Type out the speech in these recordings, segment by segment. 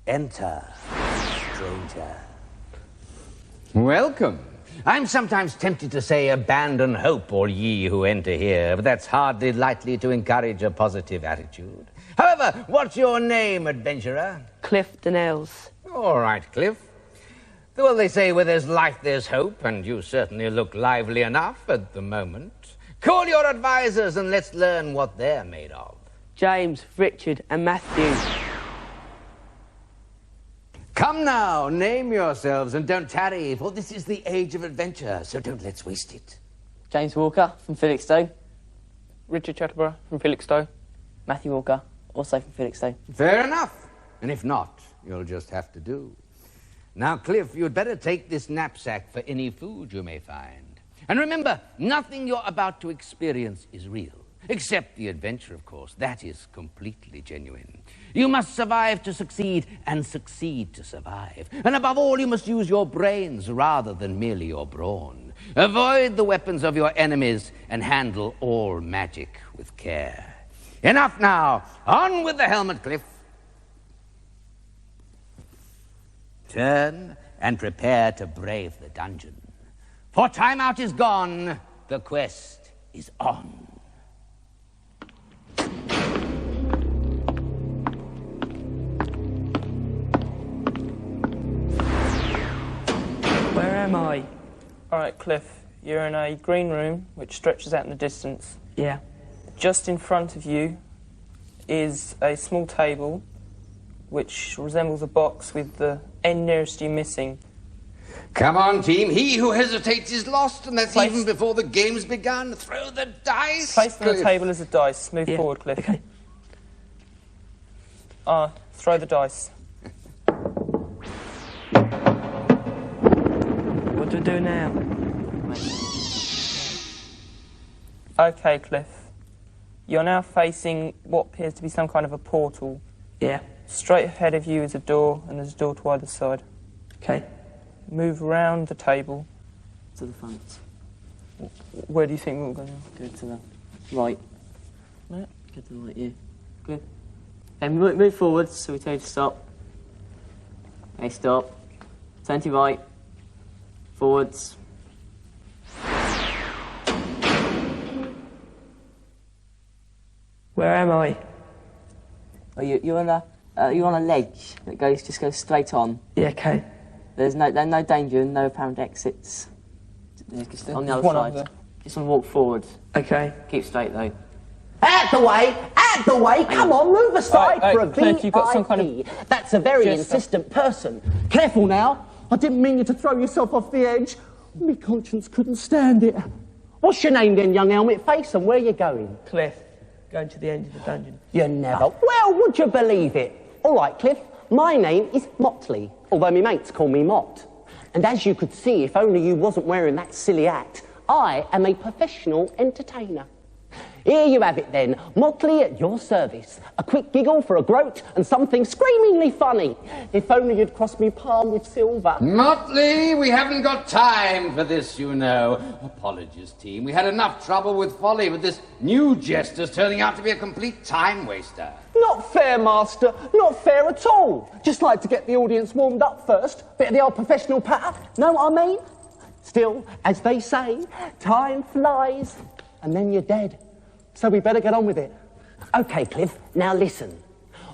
Enter, stranger. Welcome. I'm sometimes tempted to say abandon hope, all ye who enter here, but that's hardly likely to encourage a positive attitude. However, what's your name, adventurer? Cliff Donnells. All right, Cliff. Well, they say where there's life, there's hope, and you certainly look lively enough at the moment. Call your advisors and let's learn what they're made of. James, Richard and Matthew. Come now, name yourselves and don't tarry, for this is the age of adventure, so don't let's waste it. James Walker from Felixstowe. Richard Chatterborough from Felixstowe. Matthew Walker, also from Felixstowe. Fair enough. And if not, you'll just have to do. Now, Cliff, you'd better take this knapsack for any food you may find. And remember, nothing you're about to experience is real. Except the adventure, of course. That is completely genuine. You must survive to succeed and succeed to survive. And above all, you must use your brains rather than merely your brawn. Avoid the weapons of your enemies and handle all magic with care. Enough now. On with the helmet, Cliff. Turn and prepare to brave the dungeon. For time out is gone, the quest is on. Where am I? All right, Cliff, you're in a green room which stretches out in the distance. Yeah. Just in front of you is a small table which resembles a box with the end nearest you missing. Come on, team. He who hesitates is lost, and that's Place- even before the game's begun. Throw the dice. Placed on the Cliff. table as a dice. Move Yeah. forward, Cliff. Okay. Throw the dice. What do I do now? Okay, Cliff. You're now facing what appears to be some kind of a portal. Yeah. Straight ahead of you is a door, and there's a door to either side. Okay. Move round the table. To the front. Where do you think we're going? Go to the right. Yeah. Go to the right, yeah. Good. Okay, move forwards, so we tell you to stop. Okay, stop. Turn to your right. Forwards. Where am I? Oh, you're on a ledge that just goes straight on. Yeah, okay. There's no danger and no apparent exits. Just on the other one side. over. Just want to walk forward. Okay. Keep straight though. Out the way! Out the way! Come on, move aside Hey, for a Cliff, you've got some kind of- VIP. That's a very Just- insistent person. Careful now. I didn't mean you to throw yourself off the edge. My conscience couldn't stand it. What's your name then, young helmet face, and where you going? Cliff. Going to the end of the dungeon. You never. Well, would you believe it? All right, Cliff. My name is Motley, although my mates call me Mott. And as you could see, if only you wasn't wearing that silly hat, I am a professional entertainer. Here you have it then, Motley at your service. A quick giggle for a groat and something screamingly funny. If only you'd cross me palm with silver. Motley, we haven't got time for this, you know. Apologies, team. We had enough trouble with Folly, but this new jester's turning out to be a complete time waster. Not fair, Master. Not fair at all. Just like to get the audience warmed up first. Bit of the old professional patter. Know what I mean? Still, as they say, time flies and then you're dead. So we better get on with it. OK, Cliff, now listen.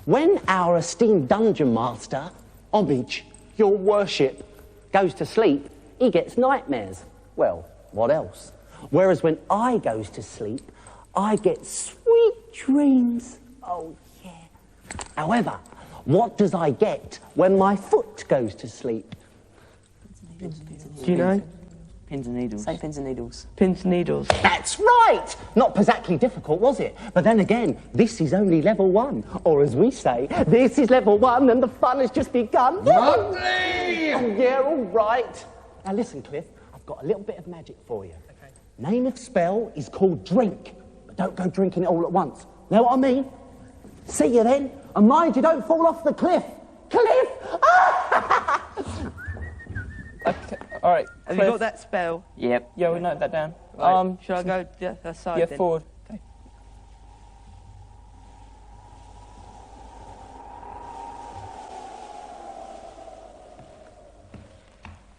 When our esteemed dungeon master, Homage, your worship, goes to sleep, he gets nightmares. Well, what else? Whereas when I goes to sleep, I get sweet dreams. Oh, yeah. However, what does I get when my foot goes to sleep? Do you know? Pins and needles. Say pins and needles. Pins and needles. That's right! Not exactly difficult, was it? But then again, this is only level 1. Or as we say, this is level 1 and the fun has just begun. Motley! Oh, yeah, all right. Now listen, Cliff, I've got a little bit of magic for you. Okay. Name of spell is called drink. But don't go drinking it all at once. Know what I mean? See you then. And mind you don't fall off the cliff. Cliff! Okay, all right. Have you got that spell? Yep. Yeah, we note that down. Right. Shall I go to the other side Yeah, then? forward. Okay.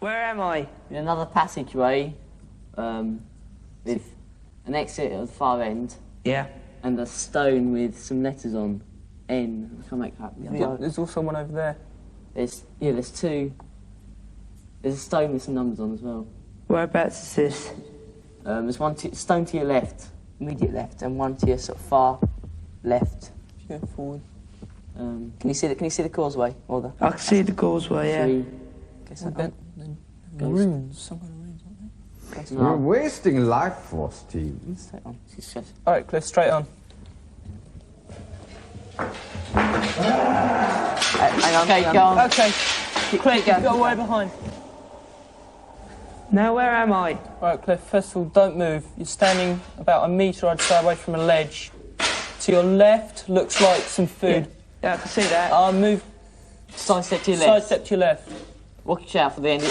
Where am I? In another passageway, with an exit at the far end, Yeah. and a stone with some letters on. N. I can't make that. There's also one over there. There's two. There's a stone with some numbers on as well. Whereabouts is this? There's one stone to your left, immediate left, and one to your sort of far left. Go forward. Can you see the causeway or the? I can see the causeway, yeah. Guess Well, that runes. Some kind of runes, aren't they? You're wasting life force, team. Straight on. It's just- All right, Cliff, straight on. Hang on. Okay, go on. Okay. Cliff, go way behind. Now where am I? All right, Cliff, first of all, don't move. You're standing about a metre, I'd say, away from a ledge. To your left looks like some food. Yeah, I can see that. Move. Sidestep to your left. Sidestep to your left. Watch out for the end.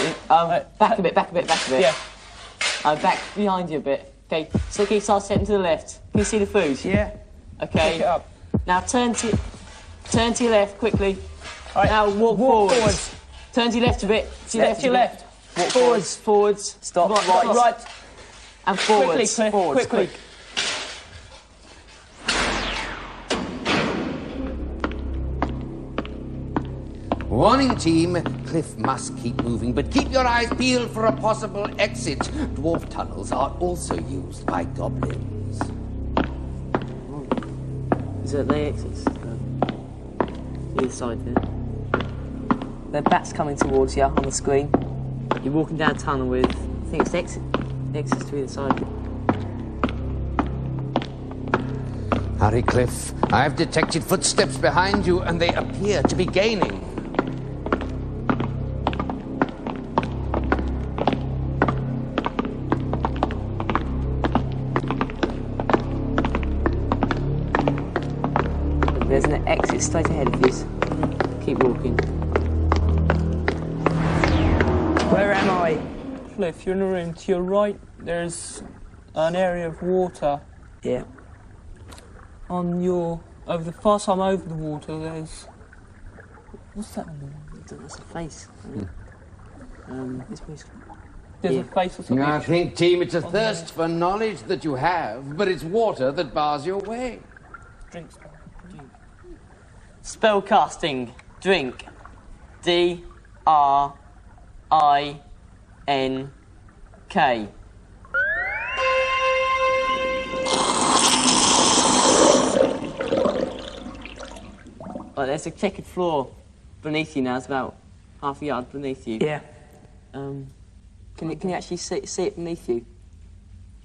Back a bit. Yeah. Back behind you a bit. Okay, so keep sidestepping to the left. Can you see the food? Yeah. Okay. Pick it up. Now turn to your left quickly. All right. Now walk forwards. Turn to your left a bit. To your left. Walk Forwards. Stop. Right. And forwards. Quickly, Cliff. Forwards. Quickly. Warning, team. Cliff must keep moving, but keep your eyes peeled for a possible exit. Dwarf tunnels are also used by goblins. Is that the exits? Either side there. There are bats coming towards you on the screen. You're walking down a tunnel with, I think it's exits to either side. Hurry, Cliff. I've detected footsteps behind you, and they appear to be gaining. There's an exit straight ahead of you. Keep walking. Where am I? Cliff, you're in a room. To your right, there's an area of water. Yeah. Over the far side over the water, there's... What's that on the wall? That's a face. There's a face or something. I think, team, it's a thirst for knowledge that you have, but it's water that bars your way. Drink. Spell casting. Drink. D-R-I-N-K. Right, there's a checkered floor beneath you now. It's about half a yard beneath you. Yeah. Can you actually see it beneath you?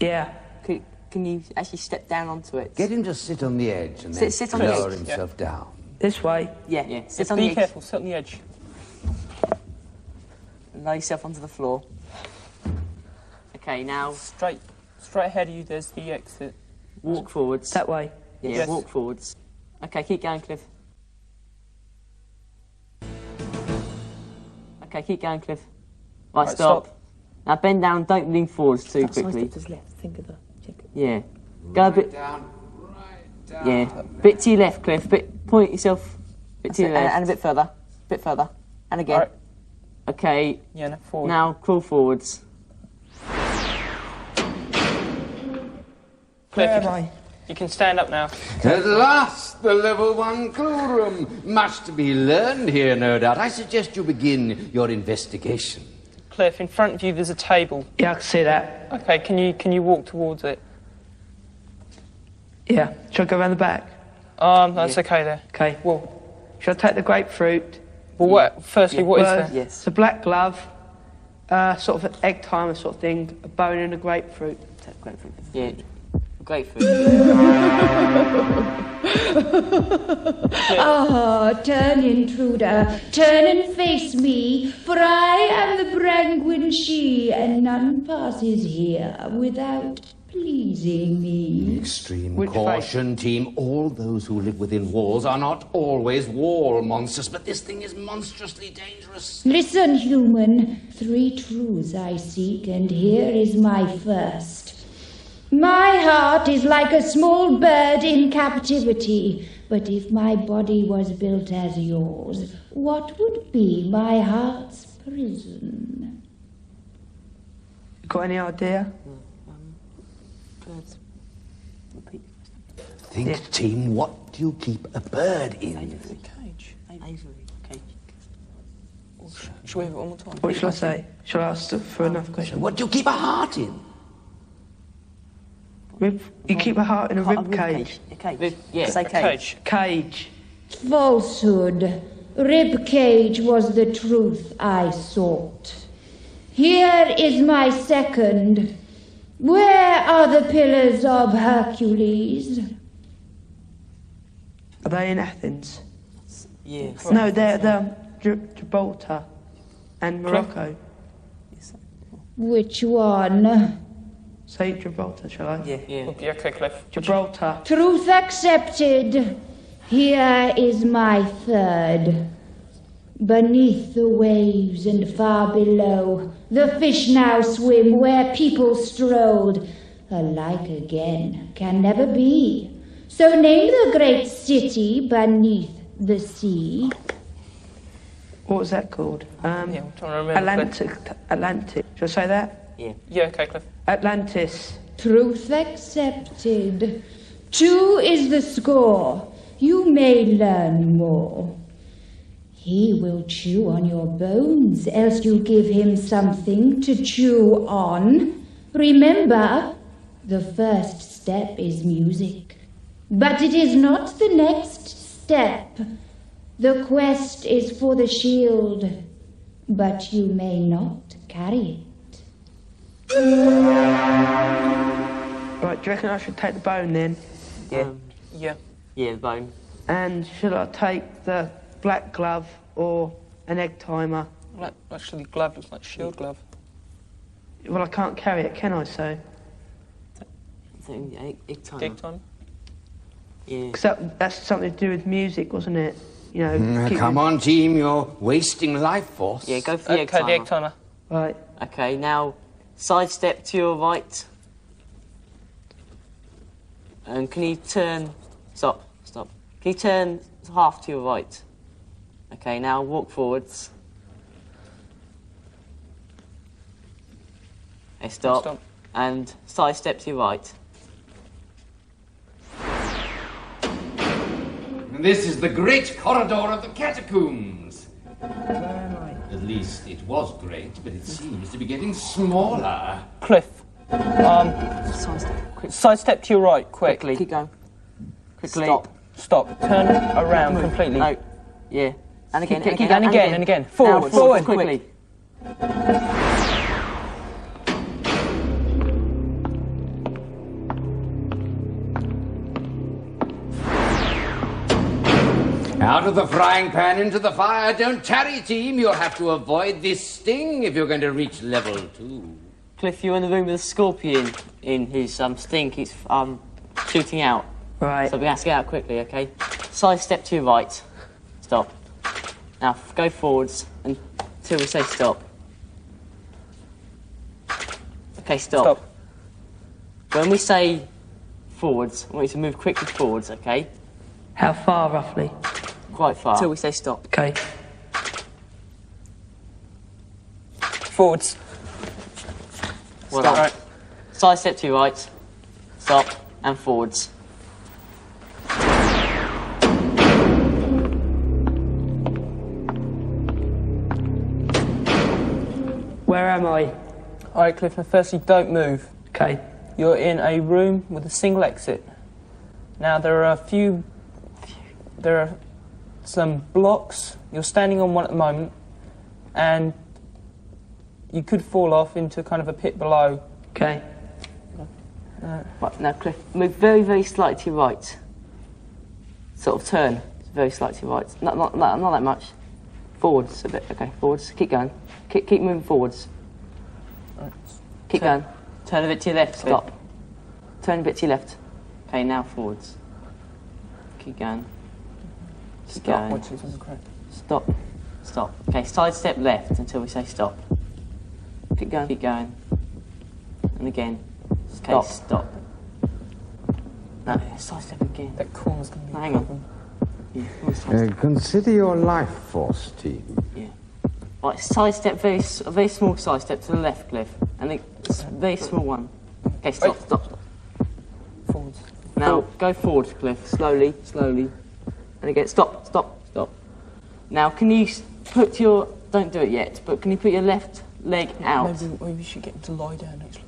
Yeah. Can you actually step down onto it? Get him to sit on the edge and then Sit on the lower edge. himself down. This way. Yeah. Sit on the Be edge. careful, sit on the edge. And lay yourself onto the floor. Okay, now Straight ahead of you, there's the exit. walk forwards. That way. Yeah, Yes. walk forwards. Okay, keep going, Cliff. Okay, keep going, Cliff. Right, stop. Now bend down, don't lean forwards too quickly. Just left. Think of the check. Yeah. Go a bit. Down. Yeah. Bit to your left, Cliff. Point yourself. Bit to your left. And a bit further. Bit further. And again. Right. Okay. Yeah, no, forward. Now crawl forwards. Cliff, Where am I? you can stand up now. At last, the level 1 clue room. Much to be learned here, no doubt. I suggest you begin your investigation. Cliff, in front of you, there's a table. Yeah, I can see that. Okay, can you walk towards it? Yeah. Shall I go around the back? That's okay there. Okay. Well, Shall I take the grapefruit? what is Well, there? Yes. It's a black glove, sort of an egg timer sort of thing, a bone and a grapefruit. Grapefruit. Yeah. Grapefruit. Ah, turn, intruder, turn and face me, for I am the Brangwyn she, and none passes here without pleasing me. Extreme Which caution, team. All those who live within walls are not always wall monsters, but this thing is monstrously dangerous. Listen, human, 3 truths I seek, and here is my first. My heart is like a small bird in captivity, but if my body was built as yours, what would be my heart's prison? Got any idea? Birds. Repeat. Think, team, what do you keep a bird in? Cage. Aviary. Cage. Shall we have it one more time? What shall I say? Shall I ask for another question? What do you keep a heart in? You keep a heart in a rib cage. A cage. Yeah. Say cage. Cage. Falsehood. Rib cage was the truth I sought. Here is my second. Where are the pillars of Hercules? Are they in Athens? Yeah. No, they're Gibraltar and Morocco. Which one? Say Gibraltar, shall I? Yeah. Yeah, okay, Cliff. Gibraltar. Truth accepted. Here is my third. Beneath the waves and far below, the fish now swim where people strolled. Alike again can never be. So name the great city beneath the sea. What was that called? Yeah, I'm trying to remember. Atlantic. Shall I say that? Yeah. Yeah, okay, Cliff. Atlantis. Truth accepted. 2 is the score. You may learn more. He will chew on your bones, else you give him something to chew on. Remember, the first step is music. But it is not the next step. The quest is for the shield, but you may not carry it. Right, do you reckon I should take the bone then? Yeah. Yeah. Yeah, the bone. And should I take the black glove or an egg timer? Like, actually, glove looks like shield glove. Well, I can't carry it, can I, so? Egg timer. Dig time. Yeah. Because that's something to do with music, wasn't it? You know, Come on, team, you're wasting life force. Yeah, go for the egg Okay, timer. the egg timer. Right. Okay, now sidestep to your right. And can you turn... Stop. Can you turn half to your right? Okay, now walk forwards. Okay, stop. And sidestep to your right. This is the great corridor of the catacombs. At least it was great, but it seems to be getting smaller. Cliff. Sidestep. Quick. Sidestep to your right, quick. Quickly. Keep going. Quickly. Stop. Turn around completely. No. Yeah. And again, And again. Forward. Quickly. Out of the frying pan into the fire. Don't tarry, team. You'll have to avoid this sting if you're going to reach level 2. Cliff, you're in the room with a scorpion in his sting keeps shooting out. Right. So we have to get out quickly, okay? Sidestep to your right. Stop. Now go forwards until we say stop. Okay, stop. When we say forwards, I want you to move quickly forwards, okay? How far, roughly? Quite far. Until we say stop. Okay. Forwards. Well done. Right. Sidestep to your right. Stop. And forwards. Where am I? All right, Cliff, firstly, don't move. Okay. You're in a room with a single exit. Now, there are some blocks. You're standing on one at the moment, and you could fall off into kind of a pit below. Okay. Right, now, Cliff, move very, very slightly to your right. Sort of turn very slightly to your right. Not that much. Forwards a bit. Okay, forwards. Keep going. Keep moving forwards. Right. Keep going. Turn a bit to your left. Stop. Turn a bit to your left. Okay, now forwards. Keep going. Keep going. Stop. Okay, sidestep left until we say stop. Keep going. And again. Okay, stop. No, sidestep again. That corner's going to be hang on. Yeah, consider your life force, team. Yeah. Right, sidestep, very small sidestep to the left, Cliff. And it's a very small one. Okay, stop. Forwards. Now, go forward, Cliff. Slowly. And again, stop. Now, can you put your... Don't do it yet, but can you put your left leg out? Maybe we should get him to lie down, actually.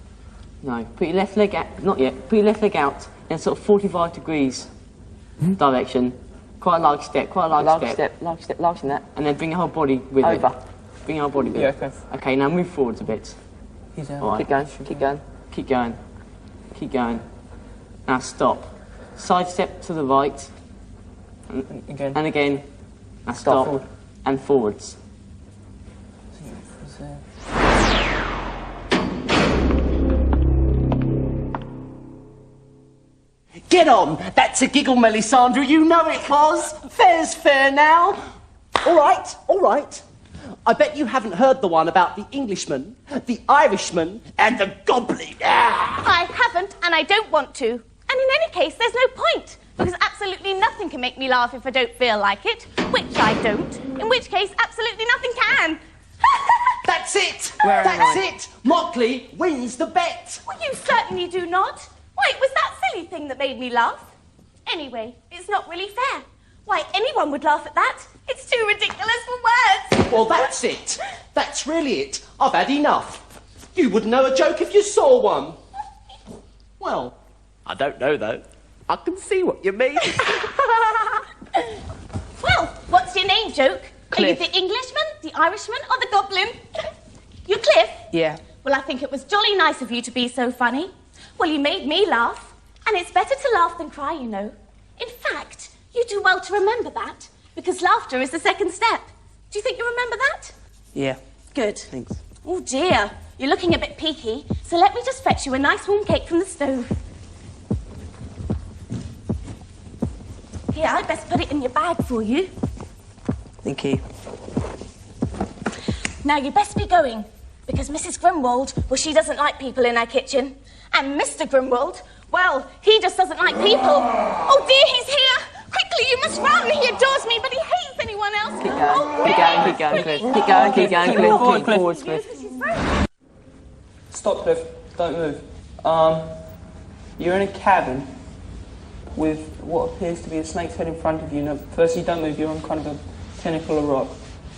No, put your left leg out... Not yet. Put your left leg out in sort of 45 degrees direction. Quite a large step, Large step, in that. And then bring your whole body with it. Over. Bring your whole body with Yeah, it. okay. Okay, now move forwards a bit. He's out. All right. Keep going. Now stop. Side step to the right. Again. And again. Now stop. Forward. And forwards. Get on! That's a giggle, Melisandre. You know it was. Fair's fair now. All right. I bet you haven't heard the one about the Englishman, the Irishman, and the Goblin. I haven't, and I don't want to. And in any case, there's no point, because absolutely nothing can make me laugh if I don't feel like it, which I don't, in which case absolutely nothing can. That's it! That's it! Mockley wins the bet! Well, you certainly do not. Why, it was that silly thing that made me laugh. Anyway, it's not really fair. Why, anyone would laugh at that. It's too ridiculous for words. Well, that's it. That's really it. I've had enough. You wouldn't know a joke if you saw one. Well, I don't know, though. I can see what you mean. Well, what's your name, Joke? Cliff. Are you the Englishman, the Irishman, or the Goblin? You Cliff? Yeah. Well, I think it was jolly nice of you to be so funny. Well, you made me laugh. And it's better to laugh than cry, you know. In fact, you do well to remember that, because laughter is the second step. Do you think you remember that? Yeah. Good. Thanks. Oh, dear. You're looking a bit peaky, so let me just fetch you a nice warm cake from the stove. Here, I'd best put it in your bag for you. Thank you. Now, you best be going, because Mrs. Grimwald, well, she doesn't like people in her kitchen. And Mr. Grimwald, well, he just doesn't like people. Oh, dear, he's here. Quickly, you must run. He adores me, but he hates anyone else. Keep going, Oh, keep going, Cliff. Keep going, forwards, Cliff. Stop, Cliff. Don't move. You're in a cabin with what appears to be a snake's head in front of you. Now, firstly, don't move. You're on kind of a pinnacle of rock.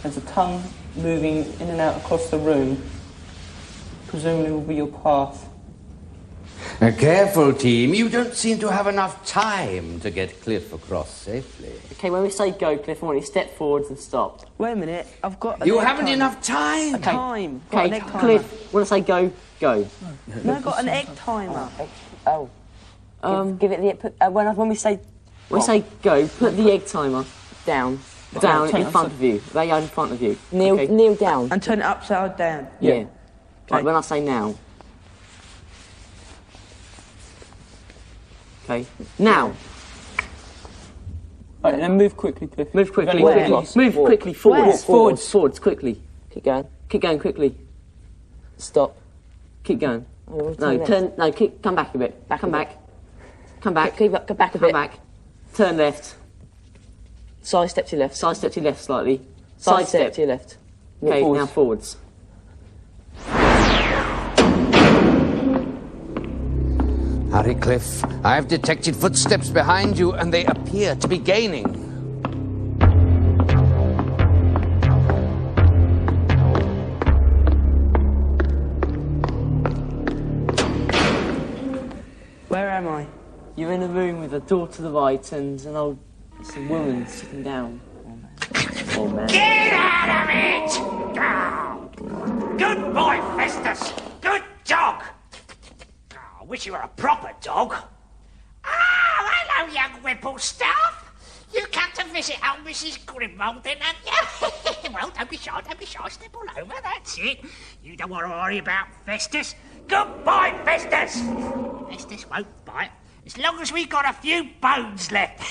There's a tongue moving in and out across the room. Presumably will be your path. Careful, team. You don't seem to have enough time to get Cliff across safely. Okay, when we say go, Cliff, I want you to step forwards and stop. Wait a minute. I've got. You haven't enough time. A time. Got an Okay, egg timer. Cliff, when I say go, go. No, I've got an egg timer. Give it the when we say go, put the egg timer down in front of you. Lay out in front of you. Kneel down. And turn it upside down. Yeah. Right, when I say now. Okay. Now. Right, then move quickly, Cliff. Move quickly. Where? Move quickly forwards. Where? Forwards quickly. Keep going quickly. Stop. Keep going. Come back a bit. Come back. Come back a bit. Come back. Turn left. Side step to your left. Side step to your left slightly. Side step to your left. Okay, now forwards. Hurry, Cliff. I have detected footsteps behind you, and they appear to be gaining. Where am I? You're in a room with a door to the right and some woman sitting down. Oh, man. Get out of it! Oh, good boy, Festus. Good dog. Oh, I wish you were a proper dog. Oh, hello, young Whipplestaff. You come to visit old Mrs. Grimwald, then, haven't you? Well, don't be shy, step all over, that's it. You don't want to worry about Festus. Good boy, Festus. Festus won't bite, as long as we've got a few bones left.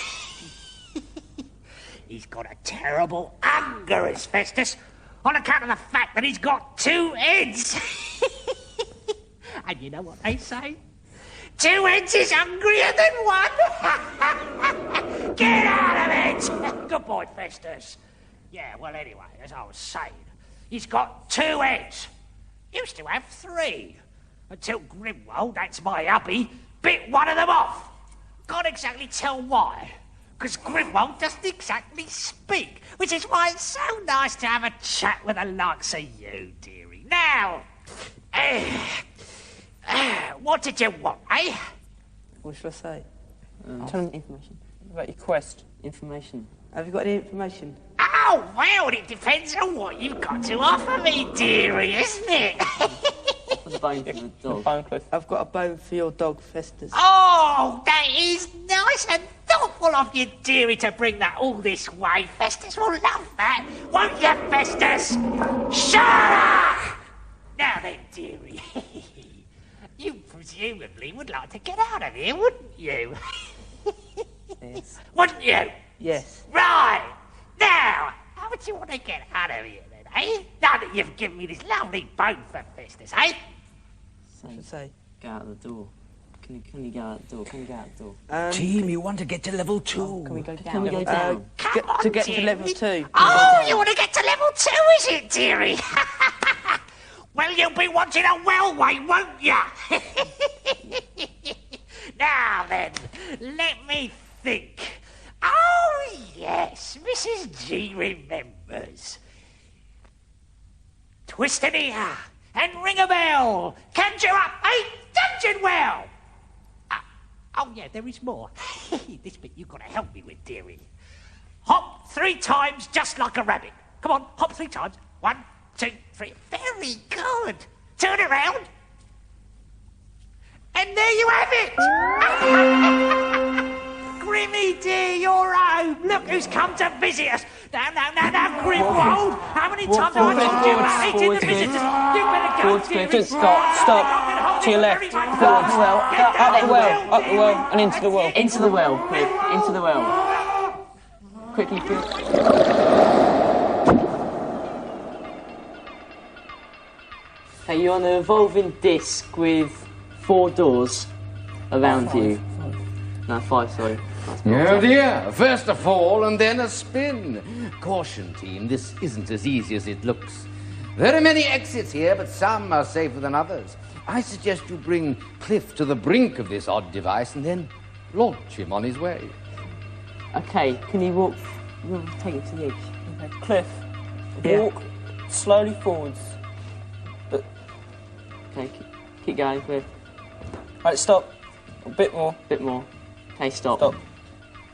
He's got a terrible hunger, is Festus, on account of the fact that he's got 2 heads. And you know what they say? 2 heads is hungrier than 1. Get out of it! Good boy, Festus. Yeah, well, anyway, as I was saying, he's got 2 heads. used to have 3. Until Grimwold, that's my hubby, bit one of them off. Can't exactly tell why. Because Grimwold doesn't exactly speak, which is why it's so nice to have a chat with the likes of you, dearie. Now, what did you want, eh? What should I say? Tell them information. About your quest. Information. Have you got any information? Oh, well, it depends on what you've got to offer me, dearie, isn't it? What's a bone for the dog? Bone, Cliff. I've got a bone for your dog, Festus. Oh, that is nice and thoughtful of you, dearie, to bring that all this way. Festus will love that, won't you, Festus? Shut up! Now then, dearie, you presumably would like to get out of here, wouldn't you? Yes. Wouldn't you? Yes. Right. Now, how would you want to get out of here, then, eh? Now that you've given me this lovely bone for Festus, eh? What should I say? Go out the door. Can you go out the door? Can you go out the door? Team, you want to get to level 2. Can we go down? Can we go down? To get to level 2. Oh, you want to get to level 2, is it, dearie? Well, you'll be wanting a wellway, won't you? Now then, let me think. Oh, yes, Mrs. G remembers. Twist an ear and ring a bell. Conjure up a dungeon well. Oh, yeah, there is more. This bit you've got to help me with, dearie. Hop 3 times just like a rabbit. Come on, hop 3 times. 1, 2, 3. Very good. Turn around. And there you have it. Grimmy dear, you're home. Look who's come to visit us. Now, Grimwold. How many times have I told you about hating the visitors? You better go, dearie. Stop. To your left. Up the well. Up the well. And into the well. Into the well, Cliff. Into the well. Quickly, Cliff. Okay, you're on an evolving disc with 4 doors around you. No, 5, sorry. Oh dear, first a fall and then a spin. Caution, team, this isn't as easy as it looks. There are many exits here, but some are safer than others. I suggest you bring Cliff to the brink of this odd device and then launch him on his way. Okay, can you walk? We'll take it to the edge. Okay, Cliff, walk slowly forwards. Okay, keep going, Cliff. Right, stop. A bit more. Bit more. Okay, stop. Stop.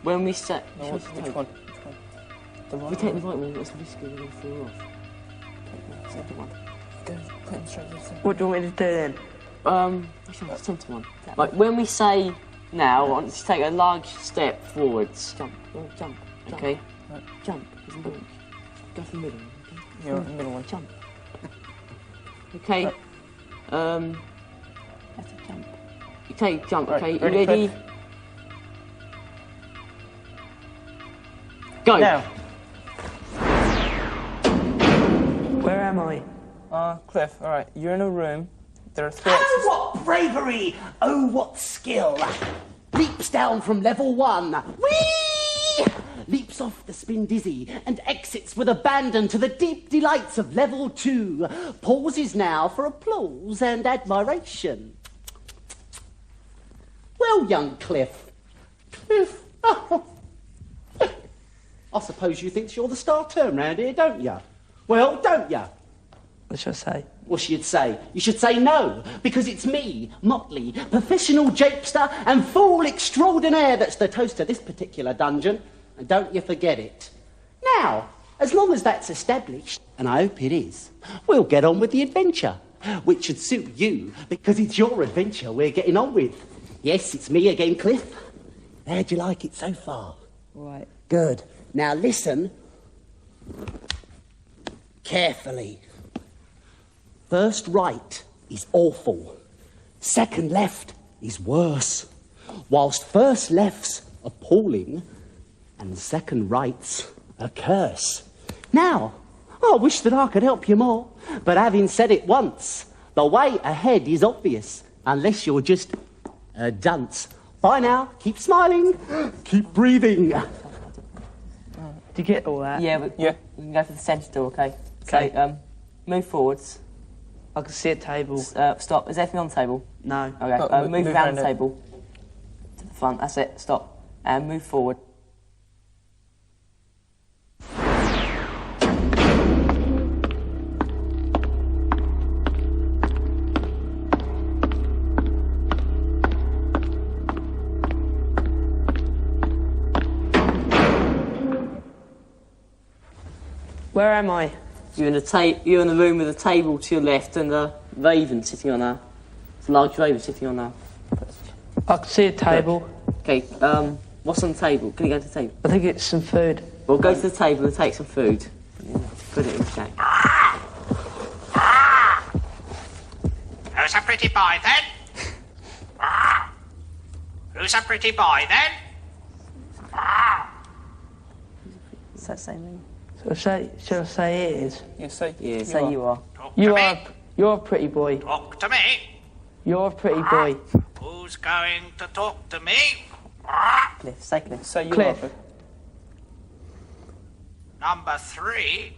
When we set... No, which one? The right we take the right one, that's risky, we're going to fall off. Okay, second one. Go, put him straight to the center. What do you want me to do then? Actually, the centre one. Like, when we say now, I want you to take a large step forwards. Jump. Okay? Right. Jump. Go for the middle. Okay? You're in the middle one. Jump. Okay. Right. Have to jump. You take jump, Right, okay? You ready, ready? Cliff? Go! Now. Where am I? Cliff, alright, you're in a room. There are 3 Oh, what bravery! Oh, what skill! Leaps down from level 1. Whee! Leaps off the spin dizzy and exits with abandon to the deep delights of level 2. Pauses now for applause and admiration. Well, young Cliff. Cliff. Oh. I suppose you think you're the star term round here, don't you? Well, don't you? What should I say? What should you say? You should say no, because it's me, Motley, professional japester and fool extraordinaire that's the toast of this particular dungeon. And don't you forget it. Now, as long as that's established, and I hope it is, we'll get on with the adventure, which should suit you, because it's your adventure we're getting on with. Yes, it's me again, Cliff. How'd you like it so far? Right. Good. Now listen carefully. First right is awful. Second left is worse. Whilst first left's appalling and second right's a curse. Now, I wish that I could help you more, but having said it once, the way ahead is obvious, unless you're just a dunce. Bye now, keep smiling, keep breathing. Do you get all that? Yeah, we can go for the centre door, okay? So, move forwards. I can see a table. Stop. Is everything on the table? No. Okay. Move around the table. To the front. That's it. Stop. And move forward. Where am I? You're in the room with a table to your left and a raven sitting on there. It's a large raven sitting on there. I can see a table. Okay, what's on the table? Can you go to the table? I think it's some food. Well, go to the table and take some food. Put it in the sack. Who's a pretty boy then? Who's a pretty boy then? Is that the same thing? Should I say it is? Yeah, say you are. You're a pretty boy. Talk to me. You're a pretty boy. Who's going to talk to me? Cliff, say Cliff. Say you Cliff. are. Number 3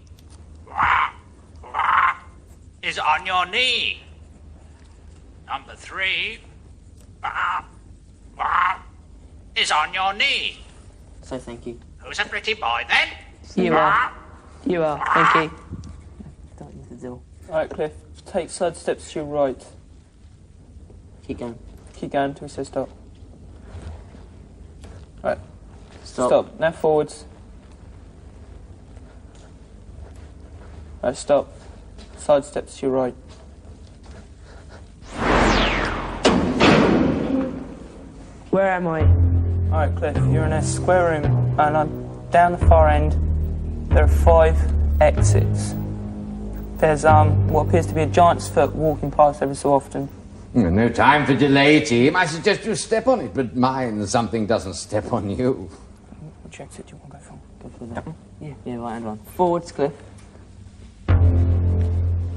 is on your knee. Number 3 is on your knee. So thank you. Who's a pretty boy then? You are. You are. Thank you. Don't need to do. Alright, Cliff. Take side steps to your right. Keep going. Keep going until we say stop. Right. Stop. Now forwards. Right, stop. Side steps to your right. Where am I? Alright, Cliff, you're in a square room, and down the far end, there are 5 exits. There's what appears to be a giant's foot walking past every so often. No time for delay, team. I suggest you step on it, but mind something doesn't step on you. Which exit do you want to go for? Go for that one. Yeah, right hand one. Forwards, Cliff.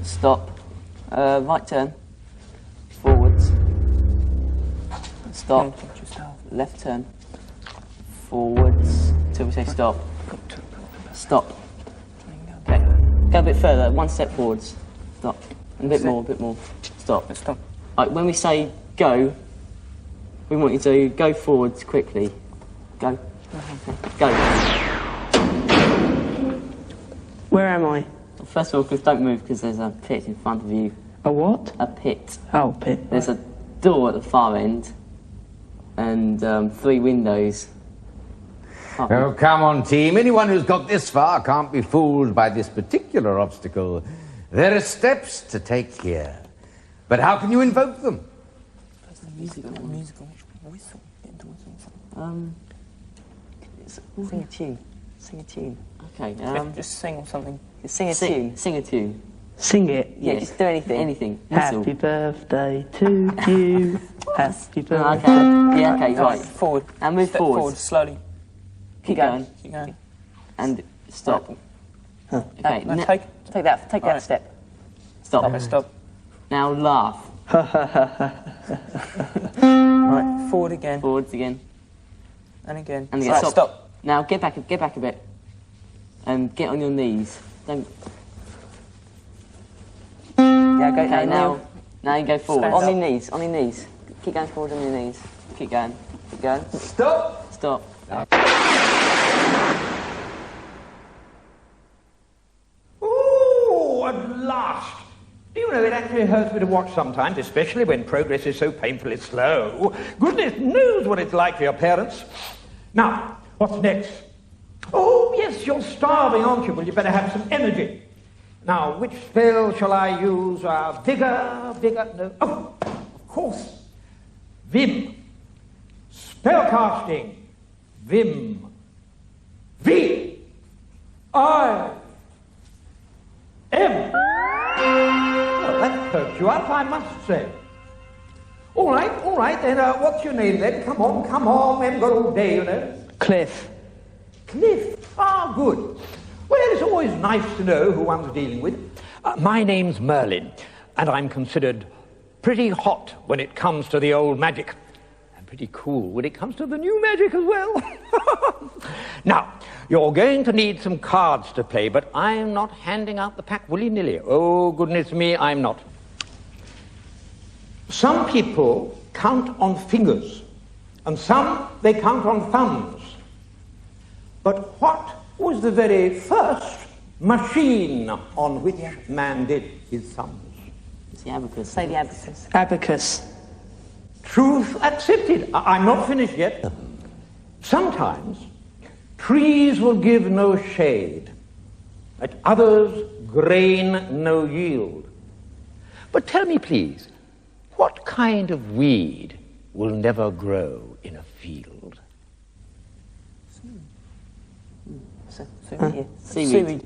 Stop. Right turn. Forwards. Stop. Left turn. Forwards. Till we say stop. Stop. Okay. Go a bit further. 1 step forwards. Stop. And a bit more. Stop. Stop. Right, when we say go, we want you to go forwards quickly. Go. Go. Where am I? Well, first of all, Cliff, don't move because there's a pit in front of you. A what? A pit. Oh, pit. There's a door at the far end and 3 windows. Oh, come on, team. Anyone who's got this far can't be fooled by this particular obstacle. There are steps to take here. But how can you invoke them? Musical whistle. Get into whistle. Sing a tune. Sing a tune. Okay. Just sing or something. Sing a tune. Sing a tune. Sing it. Yeah, just do anything. Anything. Happy Whistle. birthday to you. Happy birthday. Okay. Yeah. Okay. Right. Forward. And move Step forward. slowly. Keep going. Keep going. And stop. Okay. No, take that. Take that step. Stop. Stop. Now laugh. Right. Forward again. Forwards again. And again. And again. Right, stop. Now get back a bit. And get on your knees. Don't. Yeah. Go. Okay. Now you go forward. Stand On up. your knees. On your knees. Keep going forward on your knees. Keep going. Keep going. Stop! Stop. Ooh, at last! Do you know, it actually hurts me to watch sometimes, especially when progress is so painfully slow. Goodness knows what it's like for your parents. Now, what's next? Oh, yes, you're starving, aren't you? Well, you better have some energy. Now, which spell shall I use? Vigor? No. Oh, of course. Vim. Spellcasting. Vim. V. I. M. Well, that perked you up, I must say. All right, then, what's your name then? Come on, we haven't got all day, you know. Cliff. Cliff? Ah, good. Well, it's always nice to know who one's dealing with. My name's Merlin, and I'm considered pretty hot when it comes to the old magic. And pretty cool when it comes to the new magic as well. Now, you're going to need some cards to play, but I'm not handing out the pack willy-nilly. Oh, goodness me, I'm not. Some people count on fingers, and some they count on thumbs. But what was the very first machine on which man did his sums? It's the abacus. Say the abacus. Abacus. Truth accepted. I'm not finished yet. Sometimes trees will give no shade, at others grain no yield. But tell me, please, what kind of weed will never grow in a field? Seaweed.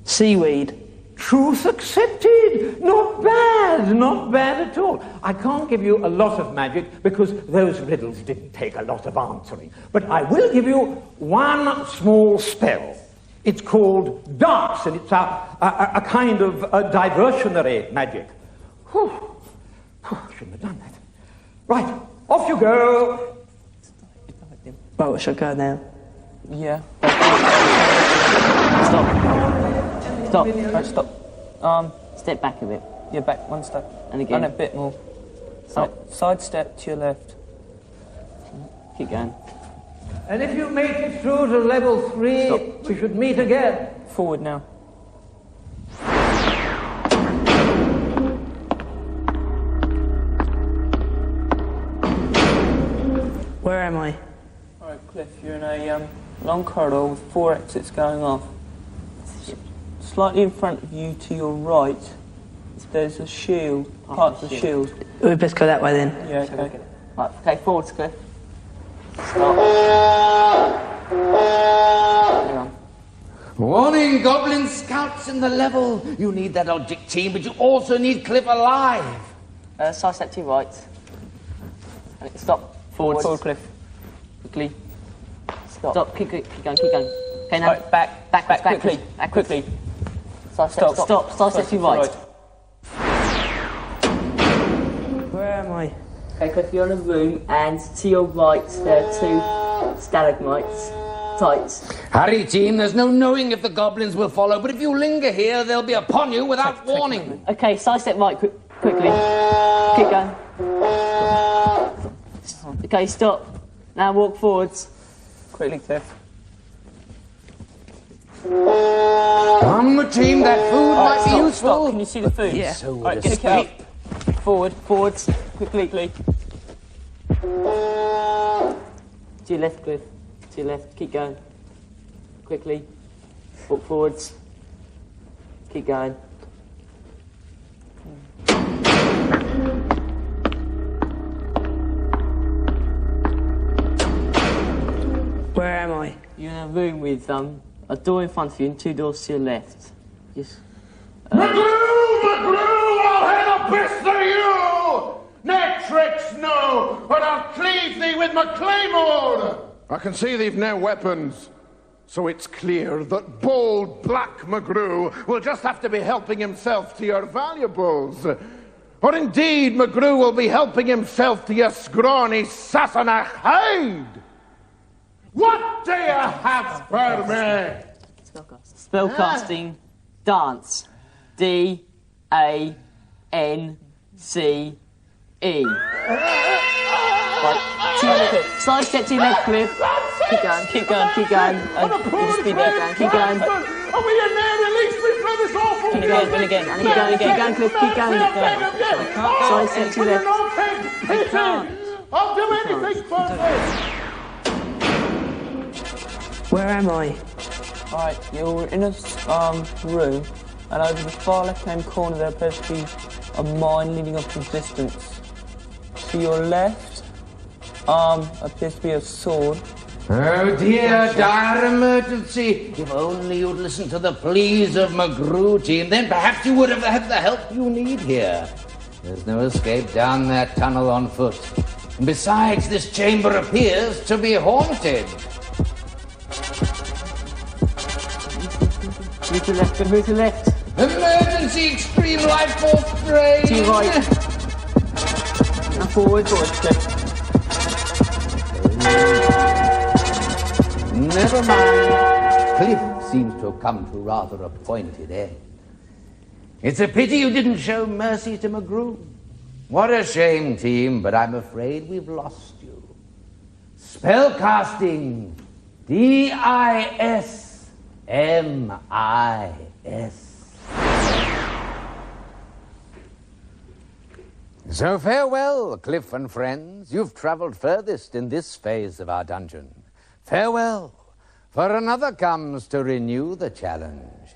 Seaweed. Truth accepted. Not bad, not bad at all. I can't give you a lot of magic because those riddles didn't take a lot of answering. But I will give you one small spell. It's called dance, and it's a kind of diversionary magic. Whew. Shouldn't have done that. Right, off you go. Well, shall I go now? Yeah. Stop. Stop. Right, stop. Step back a bit. Yeah, back one step. And again. And a bit more. Stop. Right, side step to your left. Keep going. And if you make it through to level 3, Stop. we should meet again. Forward now. Where am I? Alright, Cliff, you're in a long corridor with 4 exits going off. Slightly in front of you to your right, there's a shield, part of the shield. We best go that way then. Yeah, okay. Right, okay, forwards, Cliff. Stop. Hang on. Warning, goblin scouts in the level. You need that object team, but you also need Cliff alive. Side step to your right. And stop. Forward, Cliff. Quickly. Stop. Keep going. Okay, now. Right, back, quickly. Quickly. Side step. Stop. Side step to your right. Where am I? Okay, Cliff, you're in a room, and to your right there are 2 stalagmites. Tights. Hurry, team. There's no knowing if the goblins will follow, but if you linger here, they'll be upon you without warning. Okay, side step right quickly. Keep going. Okay, stop. Now walk forwards. Quickly, Cliff. On the team, that food might be useful. Stop. Can you see the food? Yeah. So would Right, a get it out. sleep. Forwards. Quickly. To your left, Cliff. To your left. Keep going. Quickly. Walk forwards. Keep going. Where am I? You're in a room with a door in front of you and 2 doors to your left. Just. McGrew! I'll head a bist to you! Net tricks, no, but I'll cleave thee with my claymore! I can see they've no weapons, so it's clear that bold Black McGrew will just have to be helping himself to your valuables. Or indeed, McGrew will be helping himself to your scrawny Sassenach hide! What do you have for me? Spellcasting. Dance. D-A-N-C-E. Right. To your left. Side step to your left, Cliff. Keep going. And you just be there. Keep going. Are we in there? Release me from this awful And again. Keep going, Cliff. Keep going. Side step to your left. I can't. I'll do anything for this. Where am I? Alright, you're in a room, and over the far left-hand corner there appears to be a mine leading off in distance. To your left, appears to be a sword. Oh dear, dire emergency. If only you'd listened to the pleas of McGrew, team, then perhaps you would have had the help you need here. There's no escape down that tunnel on foot. And besides, this chamber appears to be haunted. Move to left. Emergency extreme life force drain. To your right. Now forward. Never mind. Cliff seems to have come to rather a pointed end. It's a pity you didn't show mercy to McGrew. What a shame, team, but I'm afraid we've lost you. Spellcasting. D-I-S-M-I-S. So farewell, Cliff and friends. You've travelled furthest in this phase of our dungeon. Farewell, for another comes to renew the challenge.